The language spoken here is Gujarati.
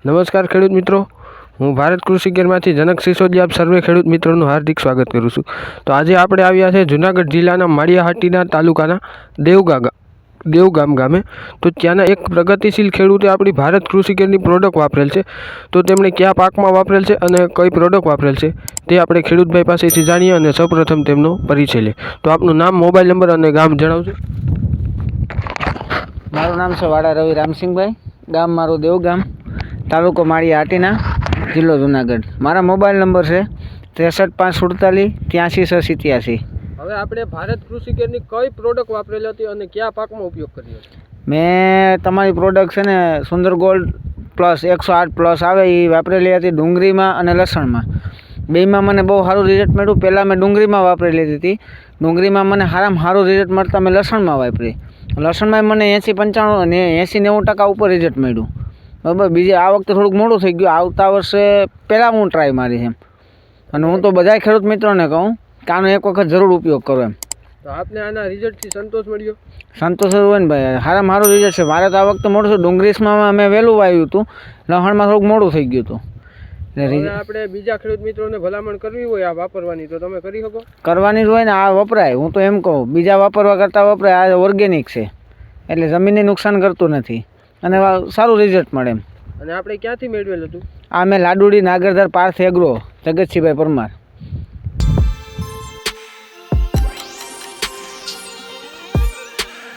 નમસ્કાર ખેડૂત મિત્રો, હું ભારત કૃષિ કેરમાંથી જનક સિસોદિયા આપ સર્વે ખેડૂત મિત્રોનું હાર્દિક સ્વાગત કરું છું. તો આજે આપણે આવ્યા છે જૂનાગઢ જિલ્લાના માળિયાહાટીના તાલુકાના દેવગામ ગામે. તો ત્યાંના એક પ્રગતિશીલ ખેડૂતે આપણી ભારત કૃષિ કેરની પ્રોડક્ટ વાપરેલ છે. તો તેમણે કયા પાકમાં વાપરેલ છે અને કઈ પ્રોડક્ટ વાપરેલ છે તે આપણે ખેડૂતભાઈ પાસેથી જાણીએ અને સૌપ્રથમ તેમનો પરિચય લે. તો આપનું નામ, મોબાઈલ નંબર અને ગામ જણાવજો. મારું નામ છે વાડા રવિ રામસિંહભાઈ, ગામ મારું દેવગામ, તાલુકો માળિયાહાટીના, જિલ્લો જુનાગઢ. મારા મોબાઈલ નંબર છે 63 548 83 687. હવે આપણે ભારત કૃષિ કેરની કઈ પ્રોડક્ટ વાપરેલી હતી અને કયા પાકમાં ઉપયોગ કર્યો હતો? મેં તમારી પ્રોડક્ટ છે ને સુંદર ગોલ્ડ પ્લસ 108 પ્લસ આવે એ વાપરેલી હતી ડુંગળીમાં અને લસણમાં. બેમાં મને બહુ સારું રિઝલ્ટ મળ્યું. પહેલાં મેં ડુંગળીમાં વાપરેલી હતી. ડુંગળીમાં મને સારું રિઝલ્ટ મળતા મેં લસણમાં વાપરી. લસણમાં મને 80-95 અને 80-90% ઉપર રિઝલ્ટ મળ્યું. બરાબર. બીજે આ વખતે થોડુંક મોડું થઈ ગયું. આવતા વર્ષે પહેલાં હું ટ્રાય મારી એમ. અને હું તો બધા ખેડૂત મિત્રોને કહું કે આનો એક વખત જરૂર ઉપયોગ કરો એમ. તો આપને આના રિઝલ્ટથી સંતોષ મળ્યો? સંતોષ જ હોય ને ભાઈ, સારું રિઝલ્ટ છે. મારે તો આ વખતે મોડું છે. ડુંગળીમાં મેં વહેલું વાવ્યું હતું, લસણમાં થોડુંક મોડું થઈ ગયું હતું. આપણે બીજા ખેડૂત મિત્રોને ભલામણ કરવી હોય આ વાપરવાની તો તમે કરી શકો? કરવાની જ હોય ને, આ વપરાય. હું તો એમ કહું બીજા વાપરવા કરતાં વપરાય. આ ઓર્ગેનિક છે એટલે જમીનને નુકસાન કરતું નથી અને સારું રિઝલ્ટ મળે એમ. અને આપણે ક્યાંથી મેળવેલ હતું? આ મેં લાડુડી નાગરધર પાર્થ એગ્રો, જગતસિંહભાઈ પરમાર.